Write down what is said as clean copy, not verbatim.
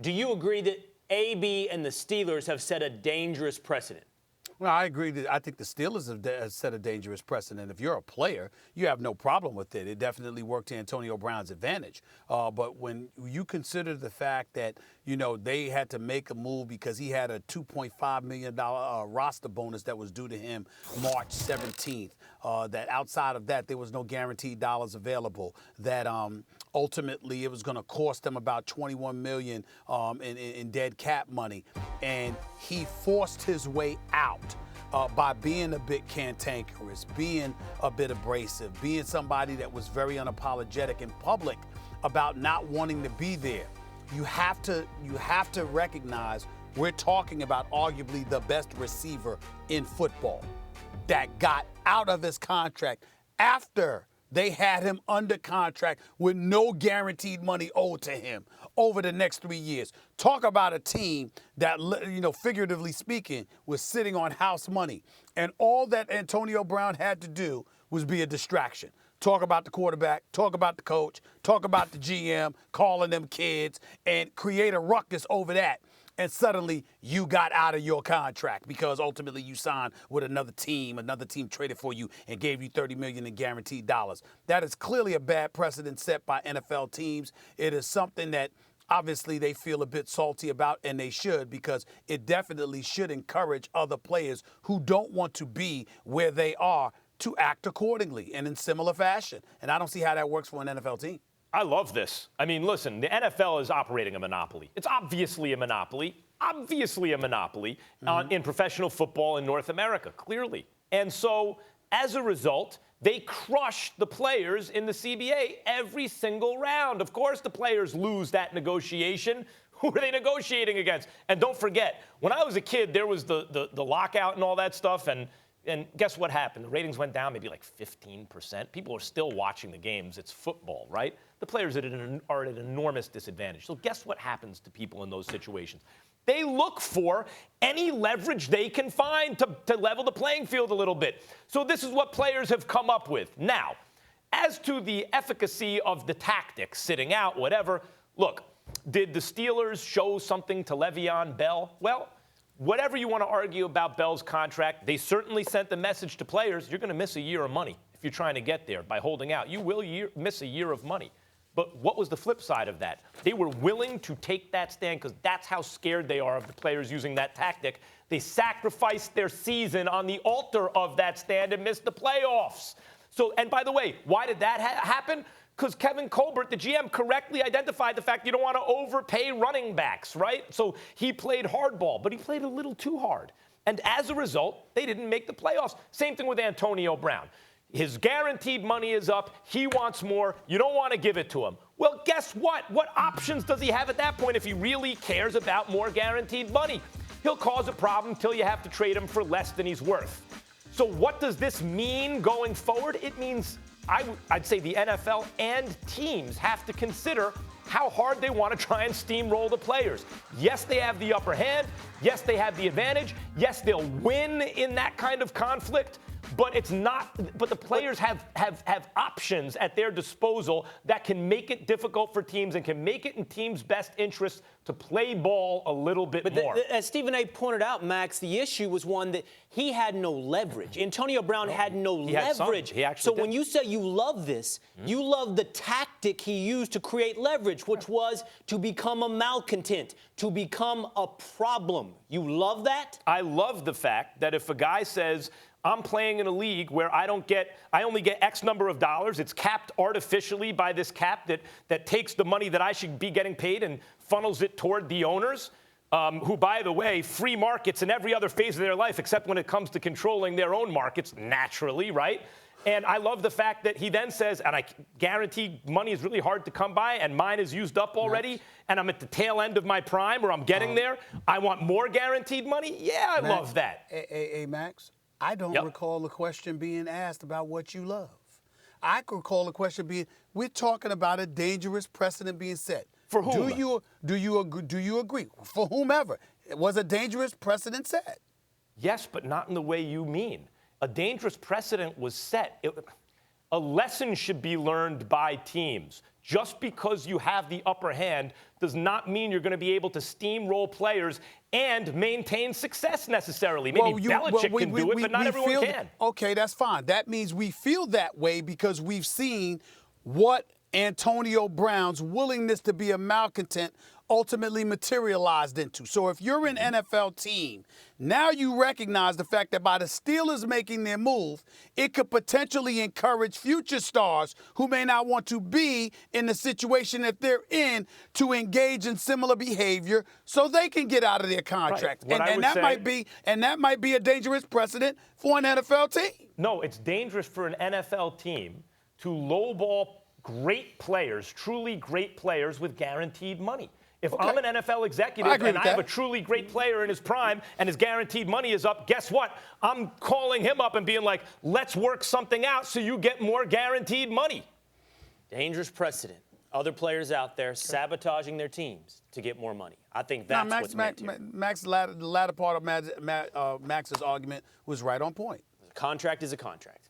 do you agree that AB and the Steelers have set a dangerous precedent? Well, I agree. I think the Steelers have set a dangerous precedent. If you're a player, you have no problem with it. It definitely worked to Antonio Brown's advantage. But when you consider the fact that, they had to make a move because he had a $2.5 million roster bonus that was due to him March 17th, that outside of that, there was no guaranteed dollars available, that ultimately it was going to cost them about $21 million in dead cap money. And he forced his way out by being a bit cantankerous, being a bit abrasive, being somebody that was very unapologetic in public about not wanting to be there. You have to recognize we're talking about arguably the best receiver in football that got out of his contract after they had him under contract with no guaranteed money owed to him over the next 3 years. Talk about a team that, figuratively speaking, was sitting on house money. And all that Antonio Brown had to do was be a distraction. Talk about the quarterback, talk about the coach, talk about the GM, calling them kids, and create a ruckus over that. And suddenly you got out of your contract because ultimately you signed with another team traded for you and gave you $30 million in guaranteed dollars. That is clearly a bad precedent set by NFL teams. It is something that obviously they feel a bit salty about, and they should, because it definitely should encourage other players who don't want to be where they are to act accordingly and in similar fashion. And I don't see how that works for an NFL team. I love this. I mean, listen, the NFL is operating a monopoly. It's obviously a monopoly in professional football in North America, clearly. And so, as a result, they crush the players in the CBA every single round. Of course, the players lose that negotiation. Who are they negotiating against? And don't forget, when I was a kid, there was the lockout and all that stuff, and guess what happened? The ratings went down maybe like 15%. People are still watching the games. It's football, right? The players are at an enormous disadvantage. So guess what happens to people in those situations? They look for any leverage they can find to level the playing field a little bit. So this is what players have come up with. Now, as to the efficacy of the tactics, sitting out, whatever, look, did the Steelers show something to Le'Veon Bell? Well, whatever you want to argue about Bell's contract, they certainly sent the message to players, you're going to miss a year of money if you're trying to get there by holding out. You will miss a year of money. But what was the flip side of that? They were willing to take that stand because that's how scared they are of the players using that tactic. They sacrificed their season on the altar of that stand and missed the playoffs. So, and by the way, why did that happen? Because Kevin Colbert, the GM, correctly identified the fact you don't want to overpay running backs, right? So he played hardball, but he played a little too hard. And as a result, they didn't make the playoffs. Same thing with Antonio Brown. His guaranteed money is up. He wants more. You don't want to give it to him. Well, guess what? What options does he have at that point if he really cares about more guaranteed money? He'll cause a problem until you have to trade him for less than he's worth. So what does this mean going forward? It means I'd say the NFL and teams have to consider how hard they want to try and steamroll the players. Yes, they have the upper hand. Yes, they have the advantage. Yes, they'll win in that kind of conflict. But it's not. But the players have options at their disposal that can make it difficult for teams and can make it in teams' best interest to play ball a little bit more. As Stephen A. pointed out, Max, the issue was one that he had no leverage. Antonio Brown had no leverage. He actually did. When you say you love this, you love the tactic he used to create leverage, which was to become a malcontent, to become a problem. You love that? I love the fact that if a guy says, I'm playing in a league where I only get X number of dollars. It's capped artificially by this cap that takes the money that I should be getting paid and funnels it toward the owners, who, by the way, free markets in every other phase of their life, except when it comes to controlling their own markets, naturally, right? And I love the fact that he then says, and I guarantee money is really hard to come by, and mine is used up already, and I'm at the tail end of my prime, or I'm getting there. I want more guaranteed money? Yeah, I love that. Hey, Max? I don't recall the question being asked about what you love. I could recall the question being, we're talking about a dangerous precedent being set. For whom? Do you agree? For whomever. It was a dangerous precedent set. Yes, but not in the way you mean. A dangerous precedent was set. a lesson should be learned by teams. Just because you have the upper hand does not mean you're going to be able to steamroll players and maintain success necessarily. Maybe Belichick can do it, but not everyone can. Okay, that's fine. That means we feel that way because we've seen what Antonio Brown's willingness to be a malcontent ultimately materialized into. So if you're an NFL team, now you recognize the fact that by the Steelers making their move, it could potentially encourage future stars who may not want to be in the situation that they're in to engage in similar behavior so they can get out of their contract. Right. And that might be a dangerous precedent for an NFL team. No, it's dangerous for an NFL team to lowball great players, truly great players with guaranteed money. If I'm an NFL executive and I have a truly great player in his prime and his guaranteed money is up, guess what? I'm calling him up and being like, let's work something out so you get more guaranteed money. Dangerous precedent. Other players out there sabotaging their teams to get more money. I think that's what's meant here. The latter part of Max's argument was right on point. A contract is a contract.